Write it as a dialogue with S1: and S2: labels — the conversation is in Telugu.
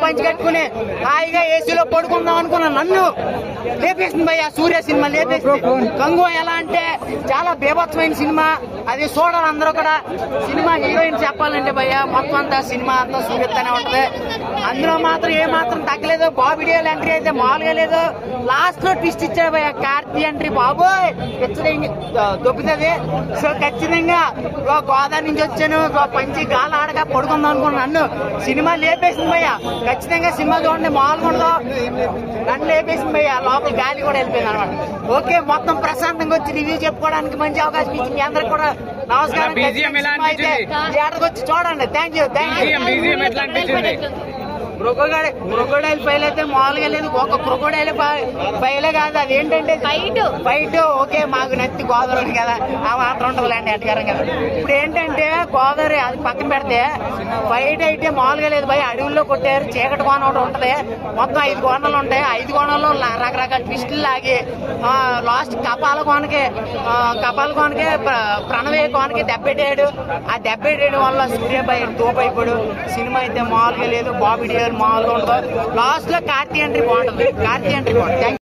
S1: పంచి కట్టుకుని హాయిగా ఏసీలో పడుకుందాం అనుకున్నా నన్ను లేపేసింది భయ్య. సూర్య సినిమా లేపేసింది. గంగు ఎలా అంటే చాలా బీభత్సమైన సినిమా, అది చూడాలి అందరూ కూడా. సినిమా హీరోయిన్ చెప్పాలంటే భయ్య మొత్తం అంతా సినిమా అంతా సూర్యతోనే ఉంటది. అందులో మాత్రం ఏ మాత్రం తగ్గలేదు. బాబీ డియోల్ ఎంట్రీ అయితే మామూలుగా లేదు. లాస్ట్ లో ట్విస్ట్ ఇచ్చాడు భయ్య. కార్తీ ఎంట్రీ బాబోయ్ దొబ్బుతుంది. సో ఖచ్చితంగా గోదావరి నుంచి వచ్చాను, పంచి గాలి ఆడగా పడుకుందాం అనుకున్నాను. నన్ను సినిమా లేపేసింది భయ్య. ఖచ్చితంగా సినిమా చూడండి, మామూలుగా ఉండదు. నన్ను లేపేసింది భయ్య. లోపల గాలి కూడా వెళ్ళిపోయింది అనమాట. ఓకే, మొత్తం ప్రశాంతంగా వచ్చి రివ్యూ చెప్పుకోవడానికి మంచి అవకాశం ఇచ్చింది. మీ అందరికి కూడా నమస్కారం. థియేటర్కి వచ్చి చూడండి. Thank you. క్రొకోడైల్ ఫైల్ అయితే మామూలుగా లేదు. ఒక క్రొకోడైల్ ఫైలే కాదు, అది ఏంటంటే ఫైట్. ఓకే, మాకు నత్తి గోదావరి కదా, ఆ మాత్రం ఉంటుందిలేండి ఎట్గారం కదా. ఇప్పుడు ఏంటంటే గోదావరి అది పక్కన పెడితే ఫైట్ అయితే మామూలుగా లేదు భయ. అడవుల్లో కొట్టారు. చీకటి కోణ ఒకటి ఉంటది. మొత్తం 5 కోణాలు ఉంటాయి. 5 కోణాల్లో రకరకాల ట్విస్టులు లాగి లాస్ట్ కపాల కోనకి ప్రణవే కోనకి దెబ్బెట్టాడు. ఆ దెబ్బెట్టేయడం వల్ల సూర్యపై తోపైపోయాడు. సినిమా అయితే మామూలుగా లేదు. బాబీ డియోల్ మామూలుగా ఉండదు. లాస్ట్ లో కార్తీ ఎంట్రీ బాగుంటుంది.